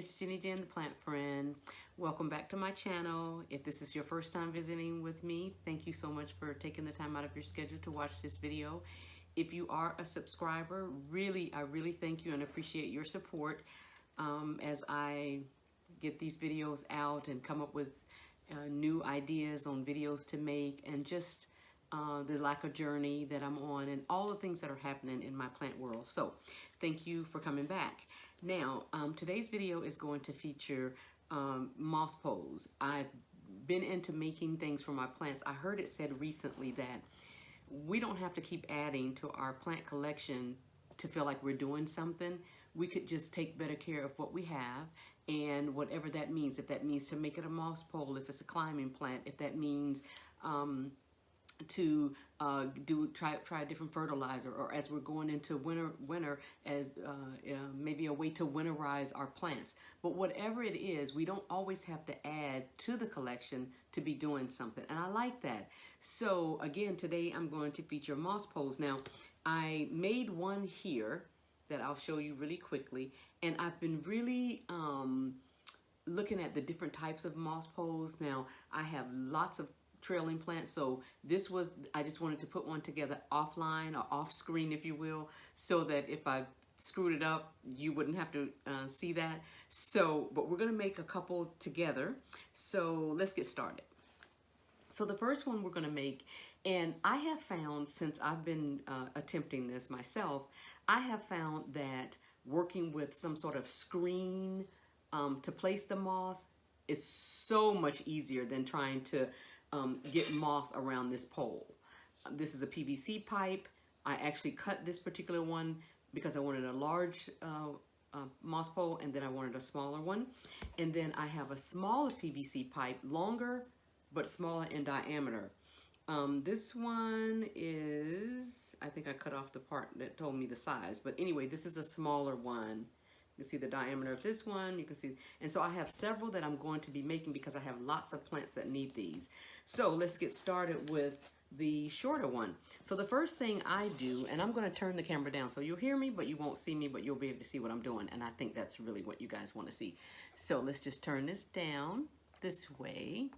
it's Jenny Jen, the plant friend. Welcome back to my channel. If this is your first time visiting with me, thank you so much for taking the time out of your schedule to watch this video. If you are a subscriber, I really thank you and appreciate your support as I get these videos out and come up with new ideas on videos to make, and just the lack of journey that I'm on and all the things that are happening in my plant world. So thank you for coming back. Now, today's video is going to feature moss poles. I've been into making things for my plants. I heard it said recently that we don't have to keep adding to our plant collection to feel like we're doing something. We could just take better care of what we have, and whatever that means. If that means to make it a moss pole, if it's a climbing plant, if that means to try a different fertilizer, or as we're going into winter as maybe a way to winterize our plants. But whatever it is, we don't always have to add to the collection to be doing something, and I like that. So again, today I'm going to feature moss poles. Now, I made one here that I'll show you really quickly, and I've been really looking at the different types of moss poles. Now, I have lots of trailing plants, so I just wanted to put one together offline or off screen, if you will, so that if I screwed it up, you wouldn't have to see that. So, but we're gonna make a couple together. So let's get started. So the first one we're gonna make, and I have found, since I've been attempting this myself, I have found that working with some sort of screen to place the moss is so much easier than trying to get moss around this pole. This is a PVC pipe. I actually cut this particular one because I wanted a large moss pole, and then I wanted a smaller one. And then I have a smaller PVC pipe, longer but smaller in diameter. This one is, I think I cut off the part that told me the size, but anyway, this is a smaller one. You can see the diameter of this one, you can see, and so I have several that I'm going to be making because I have lots of plants that need these. So let's get started with the shorter one. So the first thing I do, and I'm going to turn the camera down so you'll hear me, but you won't see me, but you'll be able to see what I'm doing, and I think that's really what you guys want to see. So let's just turn this down this way.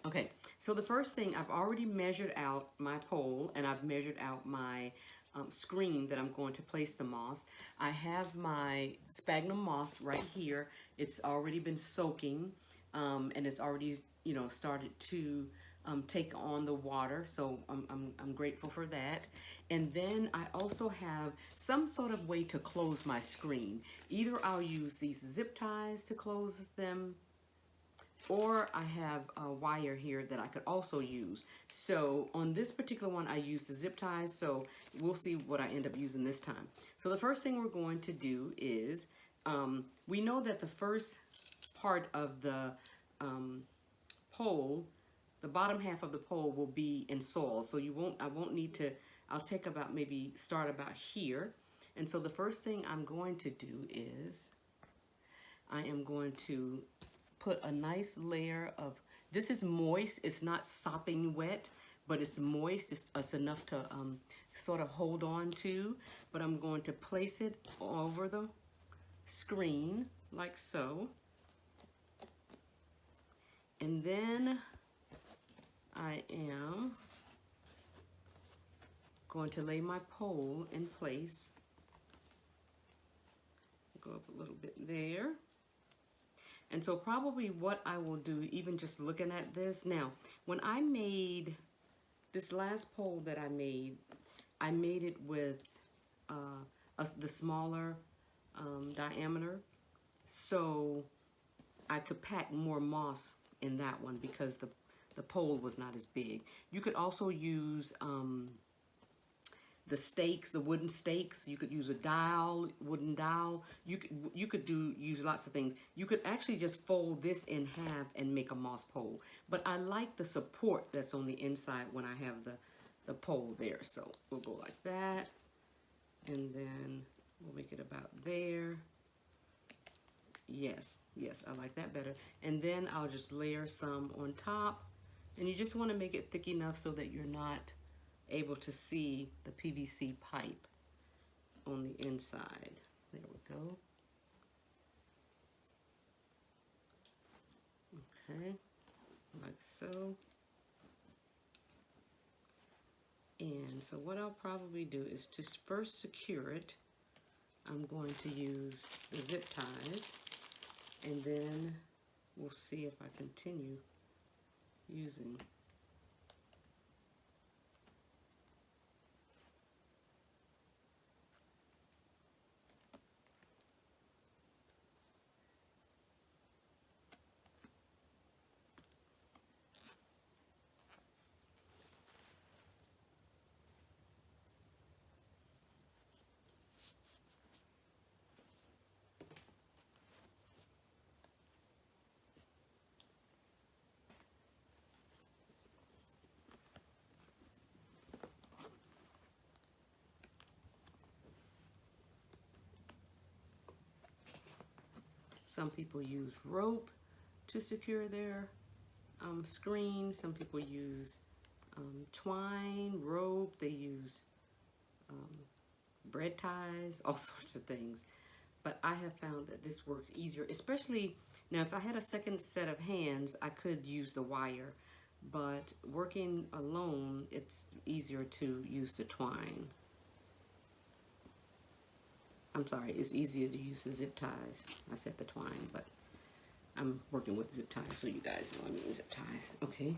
Okay, so the first thing, I've already measured out my pole, and I've measured out my screen that I'm going to place the moss. I have my sphagnum moss right here. It's already been soaking, and it's already, you know, started to take on the water, so I'm grateful for that. And then I also have some sort of way to close my screen. Either I'll use these zip ties to close them, or I have a wire here that I could also use. So on this particular one, I use the zip ties, so we'll see what I end up using this time. So the first thing we're going to do is, we know that the first part of the pole, the bottom half of the pole will be in soil, so I won't need to, I'll take about, maybe start about here. And so the first thing I'm going to do is, I am going to put a nice layer of, this is moist, it's not sopping wet, but it's moist, it's enough to sort of hold on to. But I'm going to place it over the screen like so. And then I am going to lay my pole in place. Go up a little bit there. And so probably what I will do, even just looking at this, now, when I made this last pole that I made it with the smaller diameter, so I could pack more moss in that one because the pole was not as big. You could also use the stakes, the wooden stakes. You could use a dowel, wooden dowel. You could use lots of things. You could actually just fold this in half and make a moss pole. But I like the support that's on the inside when I have the pole there. So we'll go like that, and then we'll make it about there. Yes, I like that better. And then I'll just layer some on top, and you just want to make it thick enough so that you're not able to see the PVC pipe on the inside. There we go. Okay, like so. And so what I'll probably do is to first secure it, I'm going to use the zip ties, and then we'll see if I continue using. Some people use rope to secure their screen. Some people use twine, rope. They use bread ties, all sorts of things. But I have found that this works easier, especially now if I had a second set of hands, I could use the wire. But working alone, it's easier to use the twine. I'm sorry, it's easier to use the zip ties. I said the twine, but I'm working with zip ties, so you guys know I mean zip ties. Okay.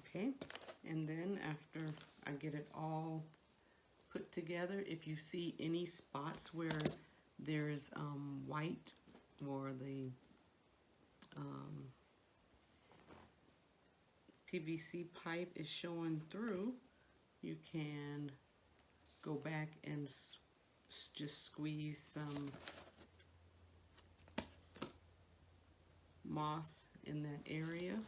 Okay, and then after I get it all put together, if you see any spots where there's white or the PVC pipe is showing through, you can go back and just squeeze some moss in that area.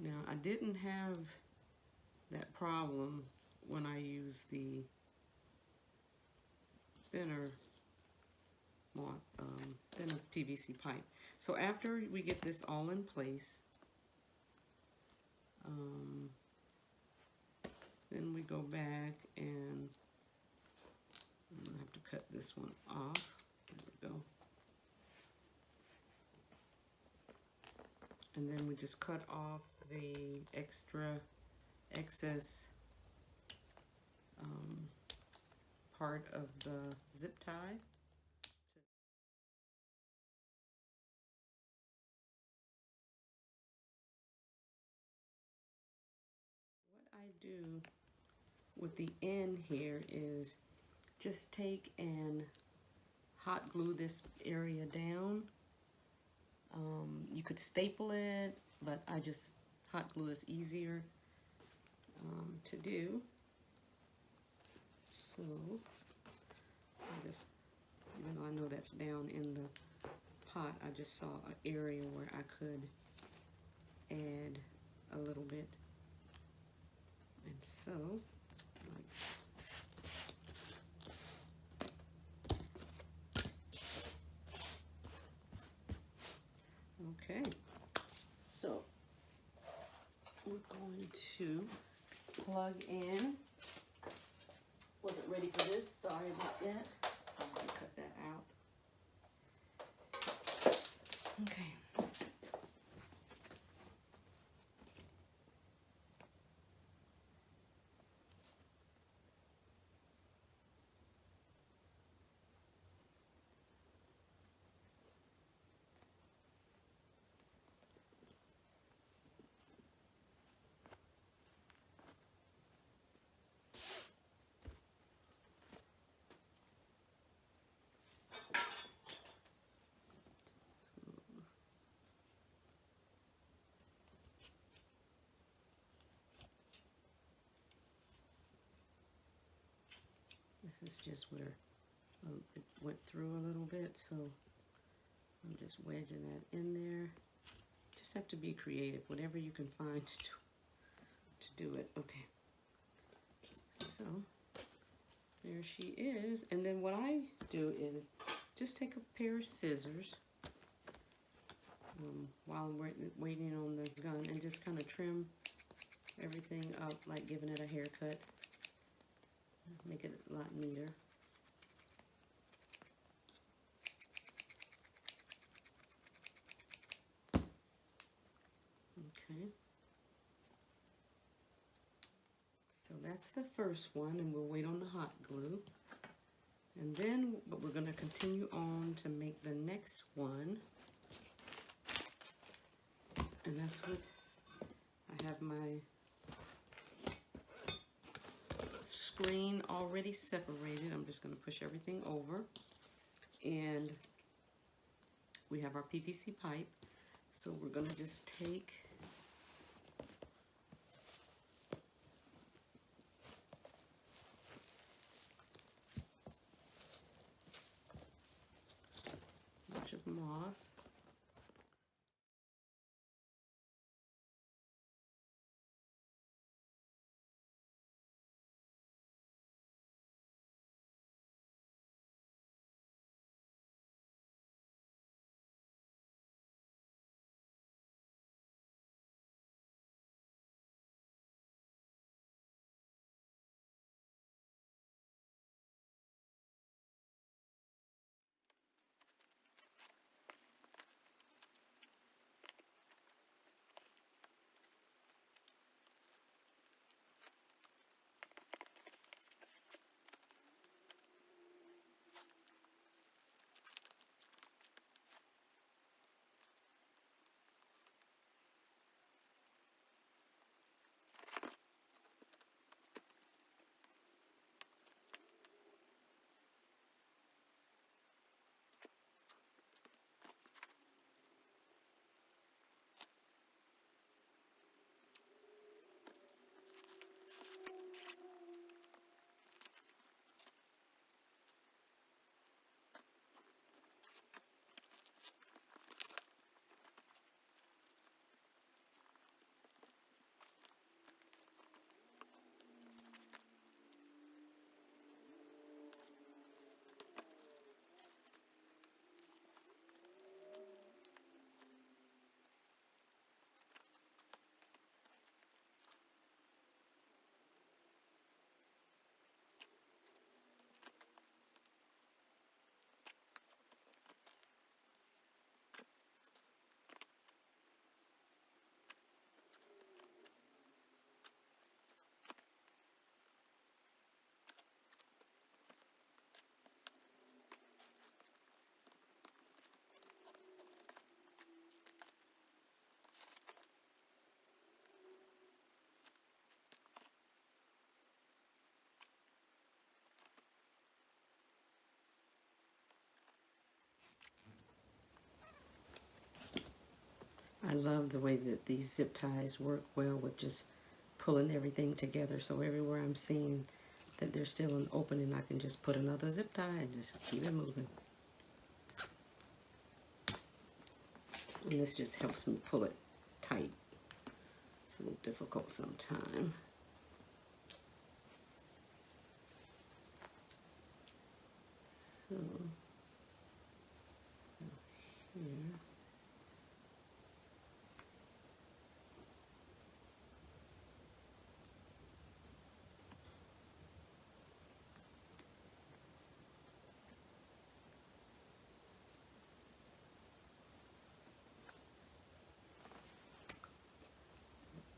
Now, I didn't have that problem when I used the thinner PVC pipe. So after we get this all in place, then we go back and I'm gonna have to cut this one off. There we go. And then we just cut off the excess part of the zip tie. What I do with the end here is just take and hot glue this area down. You could staple it, but I just hot glue is easier to do. So I just, even though I know that's down in the pot, I just saw an area where I could add a little bit. And so, okay, so we're going to plug in. Wasn't ready for this, sorry about that. I'm gonna cut that out. Okay. This is just where it went through a little bit, so I'm just wedging that in there. Just have to be creative, whatever you can find to do it. Okay, so there she is. And then what I do is just take a pair of scissors while I'm waiting on the gun and just kind of trim everything up, like giving it a haircut. Make it a lot neater. Okay. So that's the first one, and we'll wait on the hot glue. And then, but we're going to continue on to make the next one. And that's what I have my screen already separated. I'm just going to push everything over, and we have our PVC pipe. So we're going to just take a bunch of moss. I love the way that these zip ties work well with just pulling everything together. So everywhere I'm seeing that there's still an opening, I can just put another zip tie and just keep it moving. And this just helps me pull it tight. It's a little difficult sometimes. So, here.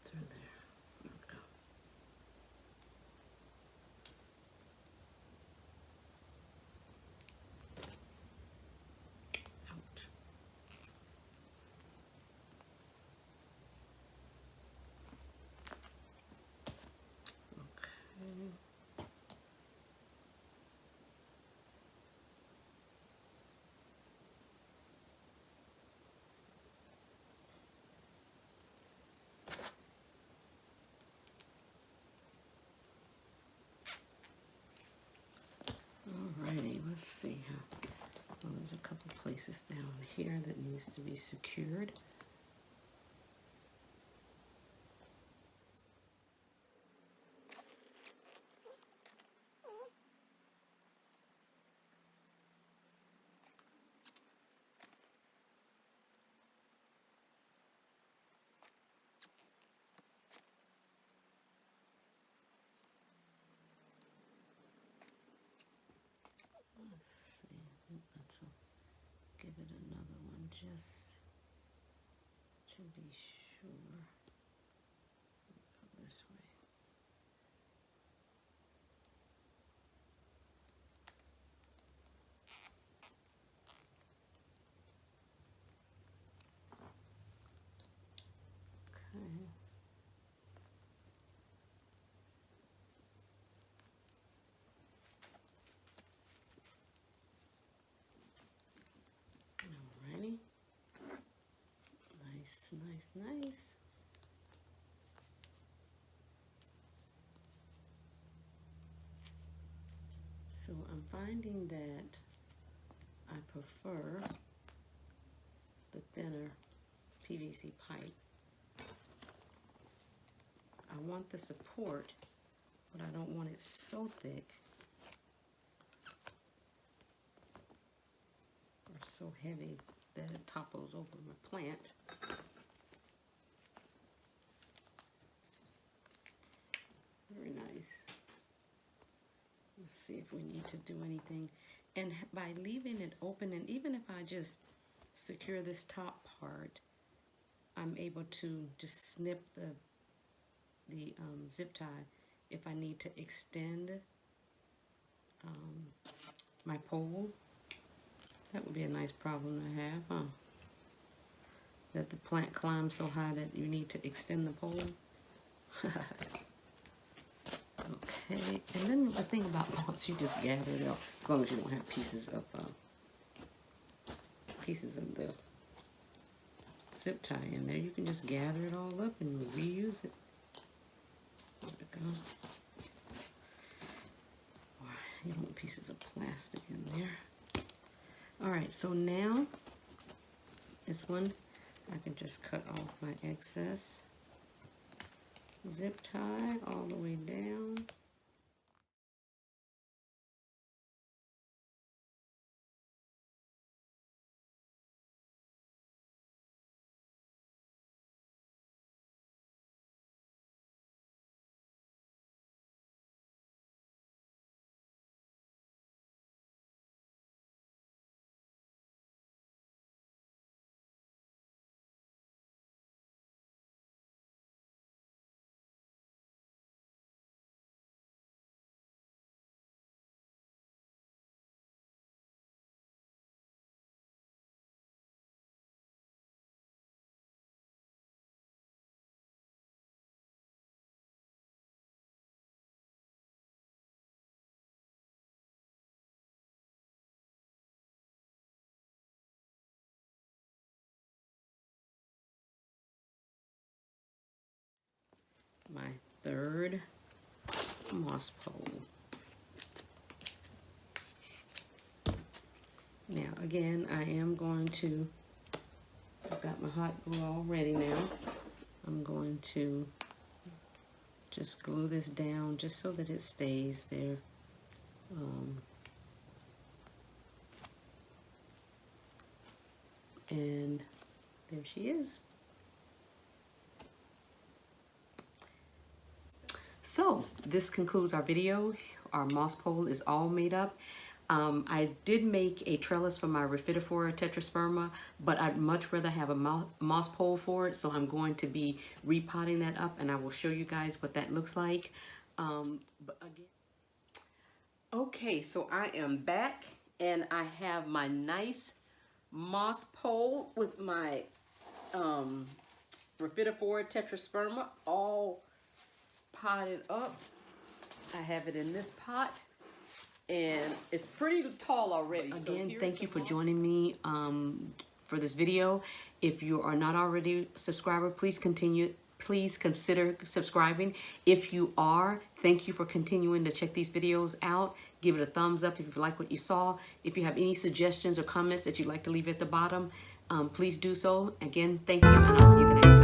Through there. There we go. Ouch. Okay. Alrighty, let's see. Well, there's a couple places down here that needs to be secured. Let's see. Let's give it another one just to be sure. Go this way. Okay. Alrighty. Nice, nice, nice. So I'm finding that I prefer the thinner PVC pipe. I want the support, but I don't want it so thick or so heavy that it topples over my plant. Very nice. Let's see if we need to do anything. And by leaving it open, and even if I just secure this top part, I'm able to just snip the zip tie if I need to extend my pole. That would be a nice problem to have, huh? That the plant climbs so high that you need to extend the pole. Okay, and then the thing about moss, you just gather it up, as long as you don't have pieces of the zip tie in there. You can just gather it all up and reuse it. There we go. You don't want pieces of plastic in there. Alright, so now this one, I can just cut off my excess zip tie all the way down. third moss pole. Now again, I am going to, I've got my hot glue all ready now. I'm going to just glue this down just so that it stays there. And there she is. So this concludes our video. Our moss pole is all made up. I did make a trellis for my Rhaphidophora tetrasperma, but I'd much rather have a moss pole for it, so I'm going to be repotting that up, and I will show you guys what that looks like. But again, okay, so I am back, and I have my nice moss pole with my Rhaphidophora tetrasperma all potted up. I have it in this pot, and it's pretty tall already. Again, so thank you for joining me for this video. If you are not already a subscriber, please consider subscribing. If you are, thank you for continuing to check these videos out. Give it a thumbs up if you like what you saw. If you have any suggestions or comments that you'd like to leave at the bottom, please do so. Again, thank you, and I'll see you the next time.